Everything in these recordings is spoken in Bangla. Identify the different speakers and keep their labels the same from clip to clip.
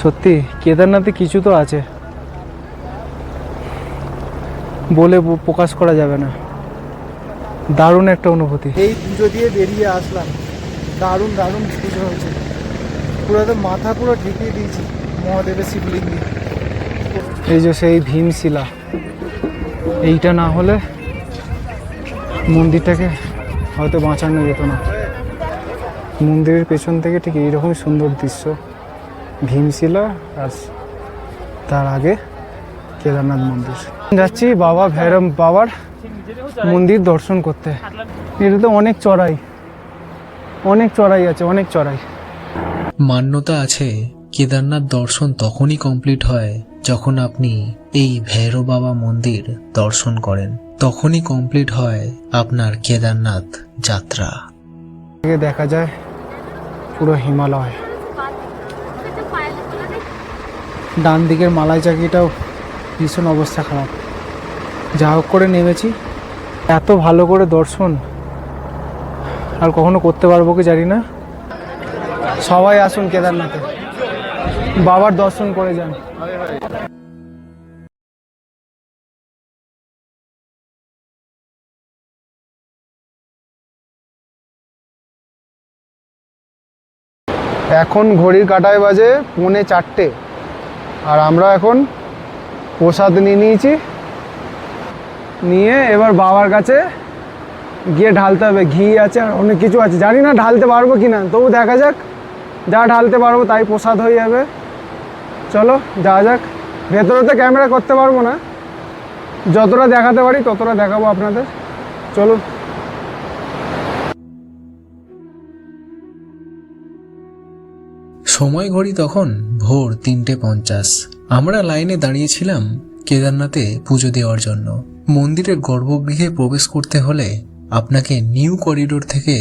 Speaker 1: সত্যি কেদারনাথে কিছু তো আছে, বলে প্রকাশ করা যাবে না। দারুণ একটা অনুভূতি। এই পুজো দিয়ে বেরিয়ে আসলাম, দারুণ দারুণ পুজো হয়েছে। পুরো তো মাথা পুরো ঢেকিয়ে দিয়েছি মহাদেবের শিবলিঙ্গে। এই যে সেই ভীমশিলা, এইটা না হলে মন্দিরটাকে হয়তো বাঁচানো যেত না। মন্দিরের পেছন থেকে ঠিক এইরকমই সুন্দর দৃশ্য, ভীমশিলা আর তার আগে কেদারনাথ মন্দির। যাচ্ছি বাবা ভৈরব বাবার মন্দির দর্শন করতে। এটা তো অনেক চড়াই, অনেক চড়াই আছে, অনেক চড়াই।
Speaker 2: মান্যতা আছে কেদারনাথ দর্শন তখনই কমপ্লিট হয় যখন আপনি এই ভৈরব বাবা মন্দির দর্শন করেন, তখনই কমপ্লিট হয় আপনার কেদারনাথ যাত্রা।
Speaker 1: দেখা যায় পুরো হিমালয়। ডান দিকের মালাই চাকিটাও ভীষণ অবস্থা খারাপ। যা হোক করে নেমেছি। এত ভালো করে দর্শন আর কখনো করতে পারবো কি জানি না। সবাই আসুন কেদারনাথে, বাবার দর্শন করে যান। এখন ঘড়ির কাঁটায় বাজে 3:45, আর আমরা এখন প্রসাদ নিয়ে নিয়েছি। নিয়ে এবার বাবার কাছে গিয়ে ঢালতে হবে। ঘি আছে আর অনেক কিছু আছে, জানি না ঢালতে পারবো কি না, তবু দেখা যাক। যা ঢালতে পারবো তাই প্রসাদ হয়ে যাবে। চলো যাওয়া যাক। ভেতরে তো ক্যামেরা করতে পারবো না, যতটা দেখাতে পারি ততটা দেখাবো আপনাদের। চলুন।
Speaker 2: সময় ঘড়ি তখন ভোর 3:50। আমরা লাইনে দাঁড়িয়েছিলাম কেদারনাথে পুজো দেওয়ার জন্য। মন্দিরের গর্ভগৃহে প্রবেশ করতে হলে আপনাকে নিউ করিডোর থেকে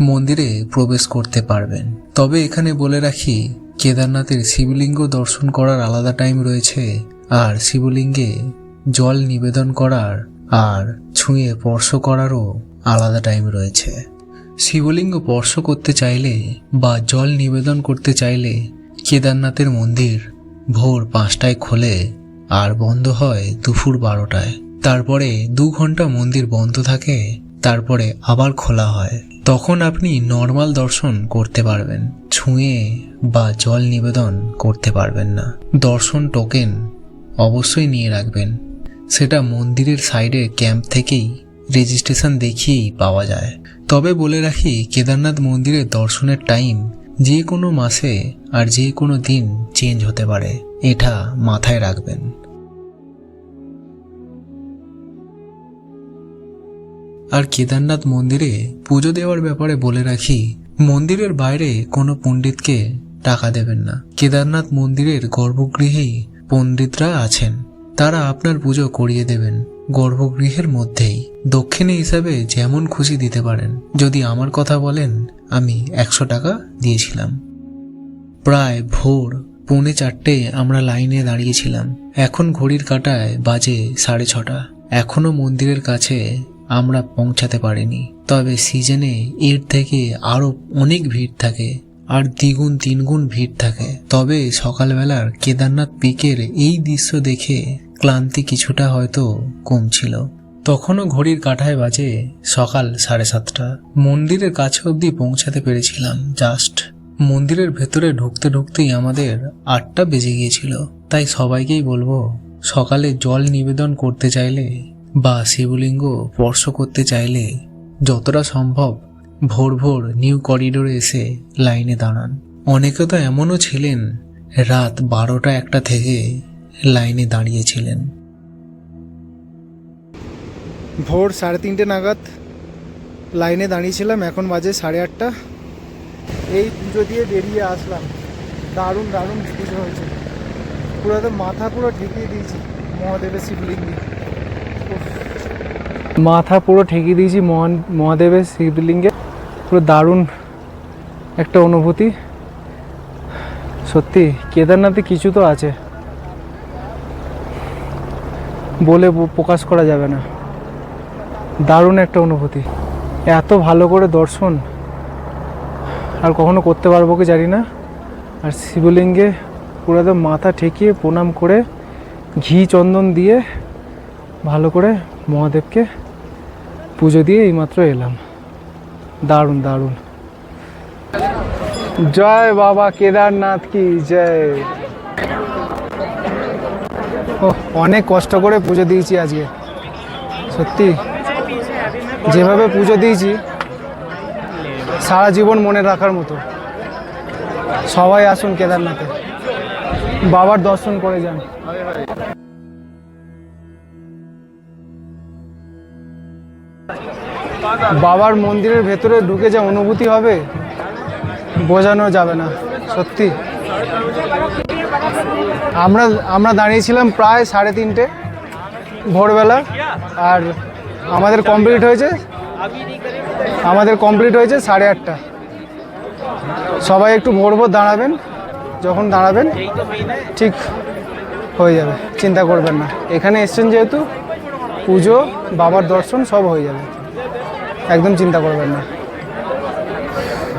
Speaker 2: মন্দিরে প্রবেশ করতে পারবেন। তবে এখানে বলে রাখি, কেদারনাথের শিবলিঙ্গ দর্শন করার আলাদা টাইম রয়েছে, আর শিবলিঙ্গে জল নিবেদন করার আর ছুঁয়ে স্পর্শ করারও আলাদা টাইম রয়েছে। শিবলিঙ্গ স্পর্শ করতে চাইলে বা জল নিবেদন করতে চাইলে কেদারনাথের মন্দির ভোর 5টায় খোলে আর বন্ধ হয় দুপুর 12টায়। তারপরে 2 ঘন্টা মন্দির বন্ধ থাকে, তারপরে আবার খোলা হয়। তখন আপনি নর্মাল দর্শন করতে পারবেন, ছুঁয়ে বা জল নিবেদন করতে পারবেন না। দর্শন টোকেন অবশ্যই নিয়ে রাখবেন, সেটা মন্দিরের সাইডে ক্যাম্প থেকেই রেজিস্ট্রেশন দেখিয়েই পাওয়া যায়। তবে বলে রাখি, কেদারনাথ মন্দিরের দর্শনের টাইম যে কোনো মাসে আর যে কোনো দিন চেঞ্জ হতে পারে, এটা মাথায় রাখবেন। আর কেদারনাথ মন্দিরে পুজো দেওয়ার ব্যাপারে বলে রাখি, মন্দিরের বাইরে কোনো পণ্ডিতকে টাকা দেবেন না। কেদারনাথ মন্দিরের গর্ভগৃহেই পণ্ডিতরা আছেন, তারা আপনার পুজো করিয়ে দেবেন গর্ভগৃহের মধ্যেই। দক্ষিণে হিসাবে যেমন খুশি দিতে পারেন। যদি আমার কথা বলেন, আমি 100 টাকা দিয়েছিলাম। প্রায় ভোর 3:45 আমরা লাইনে দাঁড়িয়েছিলাম। এখন ঘড়ির কাঁটায় বাজে 6:30। এখনো মন্দিরের কাছে আমরা পৌঁছাতে পারিনি। তবে সিজনে এর থেকে আরো অনেক ভিড় থাকে, আর দ্বিগুণ 3 গুণ ভিড় থাকে। তবে সকালবেলার কেদারনাথ পিকের এই দৃশ্য দেখে ক্লান্তি কিছুটা হয়তো কমছিল। তখনও ঘড়ির কাঁটায় বাজে সকাল 7:30। মন্দিরের কাছে অবধি পৌঁছাতে পেরেছিলাম জাস্ট। মন্দিরের ভেতরে ঢুকতে ঢুকতেই আমাদের 8টা বেজে গিয়েছিল। তাই সবাইকেই বলবো, সকালে জল নিবেদন করতে চাইলে বা শিবলিঙ্গ স্পর্শ করতে চাইলে যতটা সম্ভব ভোর ভোর নিউ করিডোরে এসে লাইনে দাঁড়ান। অনেকে তো এমনও ছিলেন রাত 12টা-1টা থেকে লাইনে দাঁড়িয়েছিলেন।
Speaker 1: ভোর 3:30 নাগাদ লাইনে দাঁড়িয়েছিলাম, এখন বাজে 8:30। এই পুজো দিয়ে বেরিয়ে আসলাম, দারুণ দারুণ পুজো হয়েছে। পুরো তো মাথা পুরো ঢেকিয়ে দিয়েছি মহাদেবের শিবলিঙ্গে। মাথা পুরো ঠেকিয়ে দিয়েছি মহাদেবের শিবলিঙ্গে। পুরো দারুণ একটা অনুভূতি। সত্যি কেদারনাথে কিছু তো আছে, বলে প্রকাশ করা যাবে না। দারুণ একটা অনুভূতি। এত ভালো করে দর্শন আর কখনো করতে পারবো কি জানি না। আর শিবলিঙ্গে পুরো একদম মাথা ঠেকিয়ে প্রণাম করে ঘি চন্দন দিয়ে ভালো করে মহাদেবকে পুজো দিয়ে এইমাত্র এলাম। দারুণ দারুণ। জয় বাবা কেদারনাথ কি জয়। ও অনেক কষ্ট করে পুজো দিয়েছি আজকে, সত্যি যেভাবে পুজো দিয়েছি সারা জীবন মনে রাখার মতো। সবাই আসুন কেদারনাথে, বাবার দর্শন করে যান। বাবার মন্দিরের ভেতরে ঢুকে যা অনুভূতি হবে বোঝানো যাবে না, সত্যি। আমরা দাঁড়িয়েছিলাম প্রায় 3:30 ভোরবেলা, আর আমাদের কমপ্লিট হয়েছে 8:30। সবাই একটু ভোর দাঁড়াবেন, যখন দাঁড়াবেন ঠিক হয়ে যাবে, চিন্তা করবেন না। এখানে এসছেন যেহেতু, পুজো বাবার দর্শন সব হয়ে যাবে, একদম চিন্তা করবেন না।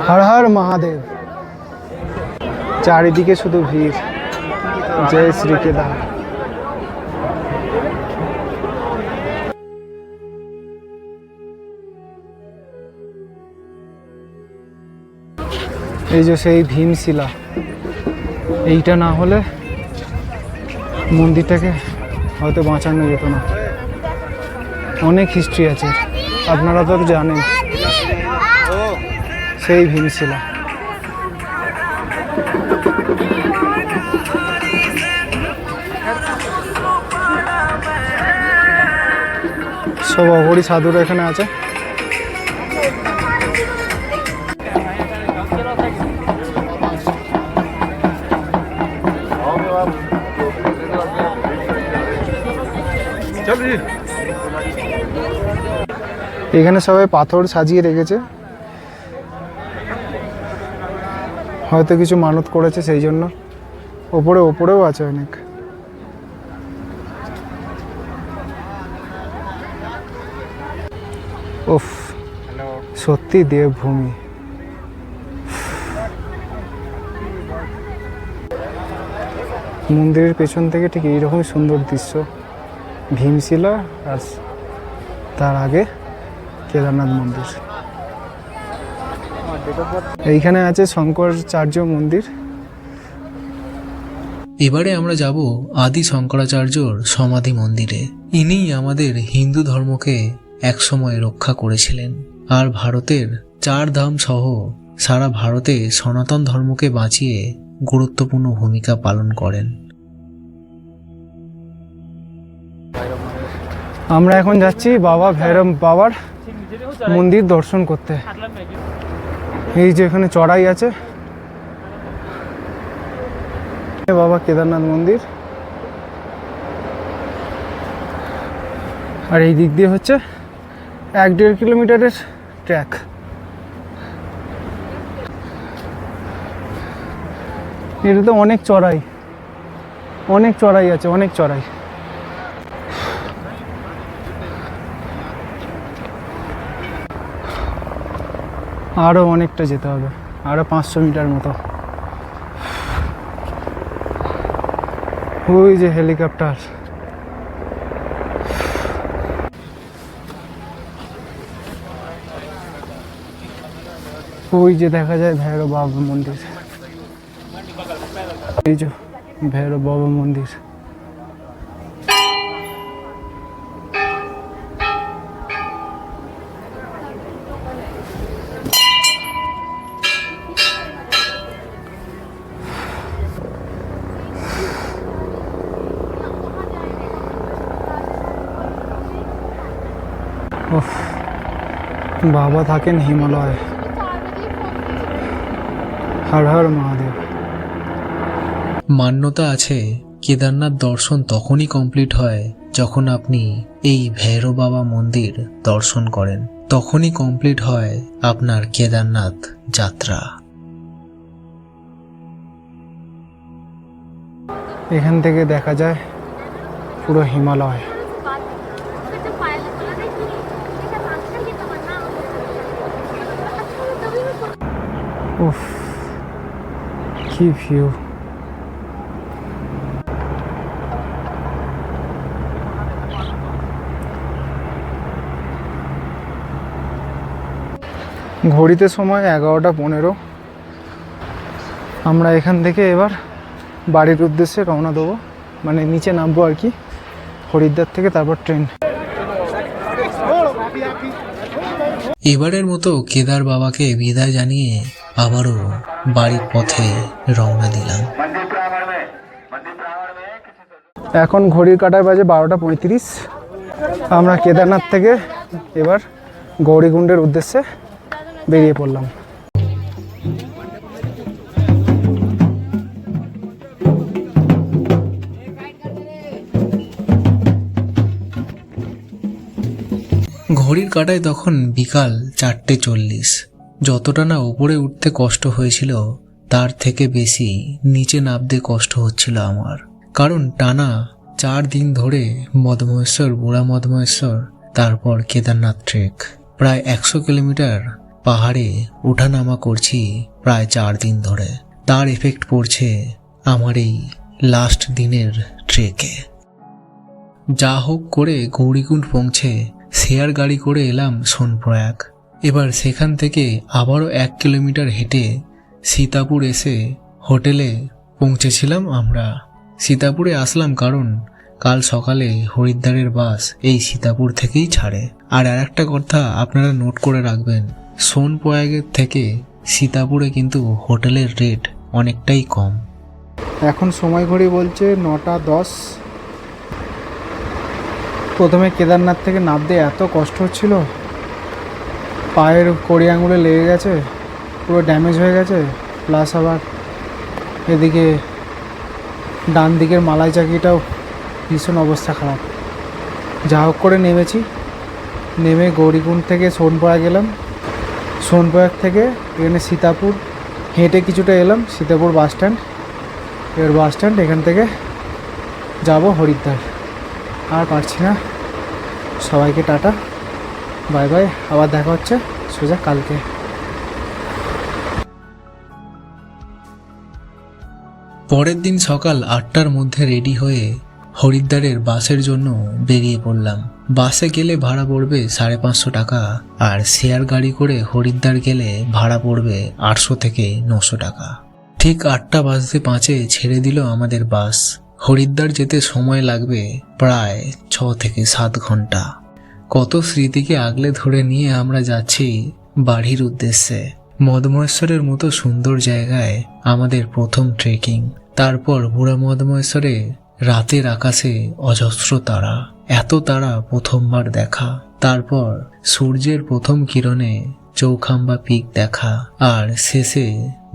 Speaker 1: হর হর মহাদেব। চারিদিকে শুধু ভিড়। জয় শ্রী কেদার। এই যে সেই ভীমশিলা, এইটা না হলে মন্দিরটাকে হয়তো বাঁচানো যেত না। অনেক হিস্ট্রি আছে, আপনারা তো জানেন। সেই ভীমশিলা। সব অঘরী সাধুরা এখানে আছে। এখানে সবাই পাথর সাজিয়ে রেখেছে, হয়তো কিছু মানত করেছে সেই জন্য। ওপরেও আছে অনেক। উফ, সত্যি দেবভূমি। মন্দিরের পেছন থেকে ঠিক এইরকমই সুন্দর দৃশ্য, ভীমশিলা আর তার আগে কেদারনাথ মন্দির। এইখানে আছে শঙ্করাচার্য মন্দির।
Speaker 2: এবারে আমরা যাব আদি শঙ্করাচার্যর সমাধি মন্দিরে। ইনিই আমাদের হিন্দু ধর্মকে একসময় রক্ষা করেছিলেন, আর ভারতের 4 ধাম সহ সারা ভারতে সনাতন ধর্মকে বাঁচিয়ে গুরুত্বপূর্ণ ভূমিকা পালন করেন।
Speaker 1: আমরা এখন যাচ্ছি বাবা ভৈরব বাবার মন্দির দর্শন করতে। এই যে এখানে চড়াই আছে, বাবা কেদারনাথ মন্দির। আর এই দিক দিয়ে হচ্ছে 1-1.5 কিলোমিটারের ট্র্যাক। এটা তো অনেক চড়াই আছে, অনেক চড়াই। আরও অনেকটা যেতে হবে, আরও 500 মিটার মতো। ওই যে হেলিকপ্টার। ওই যে দেখা যায় ভৈরব বাবা মন্দির। এই যে ভৈরব বাবা মন্দির। উফ, বাবা থাকেন হিমালয়। হর হর মহাদেব।
Speaker 2: মান্যতা আছে কেদারনাথ দর্শন তখনই কমপ্লিট হয় যখন আপনি এই ভৈরব বাবা মন্দির দর্শন করেন, তখনই কমপ্লিট হয় আপনার কেদারনাথ যাত্রা।
Speaker 1: এখান থেকে দেখা যায় পুরো হিমালয়। উফ, কি ভিউ। ঘড়িতে সময় 11:15। আমরা এখান থেকে এবার বাড়ির উদ্দেশ্যে রওনা দেবো, মানে নিচে নামবো আর কি, হরিদ্বার থেকে, তারপর ট্রেন।
Speaker 2: এবারের মতো কেদার বাবাকে বিদায় জানিয়ে আবারও বাড়ির পথে রওনা দিলাম।
Speaker 1: এখন ঘড়ির কাঁটায় বাজে 12:35। আমরা কেদারনাথ থেকে এবার গৌরীকুণ্ডের উদ্দেশ্যে বেরিয়ে পড়লাম।
Speaker 2: ঘড়ির কাঁটায় তখন বিকাল 4:40। যতটা না ওপরে উঠতে কষ্ট হয়েছিল তার থেকে বেশি নিচে নামতে কষ্ট হচ্ছিল আমার, কারণ টানা 4 দিন ধরে মদমহেশ্বর, বুড়া মদমহেশ্বর, তারপর কেদারনাথ ট্রেক, প্রায় 100 কিলোমিটার পাহাড়ে ওঠানামা করছি প্রায় 4 দিন ধরে। তার এফেক্ট পড়ছে আমার এই লাস্ট দিনের ট্রেকে। যা হোক করে গৌরীকুণ্ড পৌঁছে শেয়ার গাড়ি করে এলাম সোনপ্রয়াগ। এবার সেখান থেকে আবারও 1 কিলোমিটার হেঁটে সীতাপুর এসে হোটেলে পৌঁছেছিলাম আমরা। সীতাপুরে আসলাম কারণ কাল সকালে হরিদ্বারের বাস এই সীতাপুর থেকেই ছাড়ে। আর একটা কথা আপনারা নোট করে রাখবেন, সোনপ্রয়াগের থেকে সীতাপুরে কিন্তু হোটেলের রেট অনেকটাই কম।
Speaker 1: এখন সময় ঘড়ি বলছে 9:10। প্রথমে কেদারনাথ থেকে নামতে এত কষ্ট হচ্ছিল, পায়ের কড়ি আঙুলে লেগে গেছে, পুরো ড্যামেজ হয়ে গেছে, প্লাস আবার এদিকে ডান দিকের মালাই চাকিটাও ভীষণ অবস্থা খারাপ। যা হোক করে নেমেছি, নেমে গৌরীকুণ্ড থেকে সোনপ্রয়াগ গেলাম। সোনপ্রয়াগ থেকে এখানে সীতাপুর হেঁটে কিছুটা এলাম, সীতাপুর বাস স্ট্যান্ড। এবার বাস স্ট্যান্ড, এখান থেকে যাব হরিদ্বার। আর পারছি না, সবাইকে টাটা, বাই বাই, আবার দেখা হচ্ছে সোজা কালকে।
Speaker 2: পরের দিন সকাল 8টার মধ্যে রেডি হয়ে হরিদ্বারের বাসের জন্য বেরিয়ে পড়লাম। বাসে গেলে ভাড়া পড়বে 550 টাকা, আর শেয়ার গাড়ি করে হরিদ্বার গেলে ভাড়া পড়বে 800 থেকে 900 টাকা। ঠিক 8:05 ছেড়ে দিল আমাদের বাস। হরিদ্বার যেতে সময় লাগবে প্রায় 6 থেকে 7 ঘন্টা। কত স্মৃতিকে আগলে ধরে নিয়ে আমরা যাচ্ছি বাড়ির উদ্দেশ্যে। মদমহেশ্বরের মতো সুন্দর জায়গায় আমাদের প্রথম ট্রেকিং। তারপর বুড়া মদমহেশ্বরে রাতের আকাশে অজস্র তারা, এত তারা প্রথমবার দেখা। তারপর সূর্যের প্রথম কিরণে চৌখাম্বা পিক দেখা, আর শেষে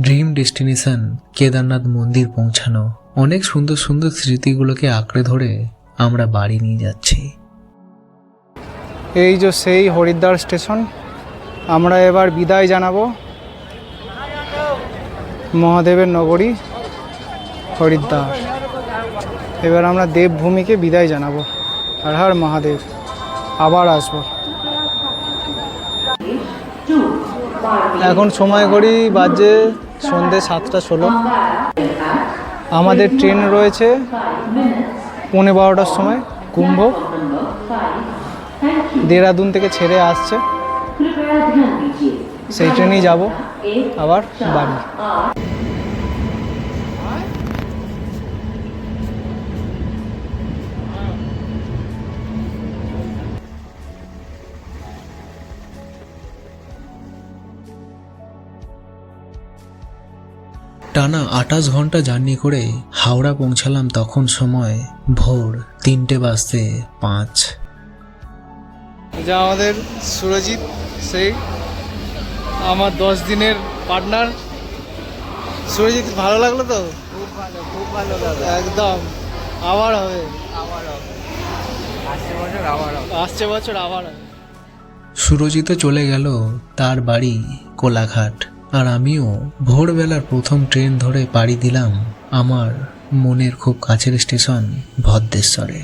Speaker 2: ড্রিম ডেস্টিনেশন কেদারনাথ মন্দির পৌঁছানো। অনেক সুন্দর সুন্দর স্মৃতিগুলোকে আঁকড়ে ধরে আমরা বাড়ি নিয়ে যাচ্ছি।
Speaker 1: এই যে সেই হরিদ্বার স্টেশন। আমরা এবার বিদায় জানাবো মহাদেবের নগরী হরিদ্বার। এবার আমরা দেবভূমিকে বিদায় জানাবো। হর হর মহাদেব, আবার আসবো। এখন সময় ঘড়ি বাজে সন্ধ্যে 7:16। আমাদের ট্রেন রয়েছে 12:15 সময়, কুম্ভ দেরাদুন থেকে ছেড়ে আসছে, সেই ট্রেনেই যাব আবার বাড়ি।
Speaker 2: টানা 28 ঘন্টা জার্নি করে হাওড়া পৌঁছালাম তখন সময় ভোর 3:05।
Speaker 1: যা আমাদের সুরজিৎ, সেই আমার 10 দিনের পার্টনার। সুরজিৎ, ভালো লাগলো তো?
Speaker 3: খুব ভালো, খুব ভালো দাদা।
Speaker 1: একদম, আবার হবে,
Speaker 3: আবার হবে, আসছে বছর আবার হবে।
Speaker 1: আসছে বছর আবার হবে।
Speaker 2: সুরজিৎ চলে গেল তার বাড়ি কোলাঘাট, আর আমিও ভোরবেলার প্রথম ট্রেন ধরে পাড়ি দিলাম আমার মনের খুব কাছের স্টেশন ভদ্রেশ্বরে।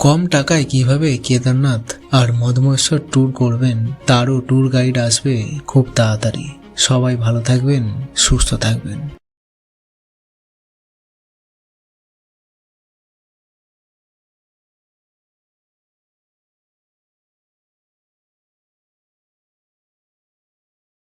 Speaker 2: কম টাকায় কিভাবে কেদারনাথ আর মদমহেশ্বর ট্যুর করবেন তারও ট্যুর গাইড আসবে খুব তাড়াতাড়ি। সবাই ভালো থাকবেন, সুস্থ থাকবেন।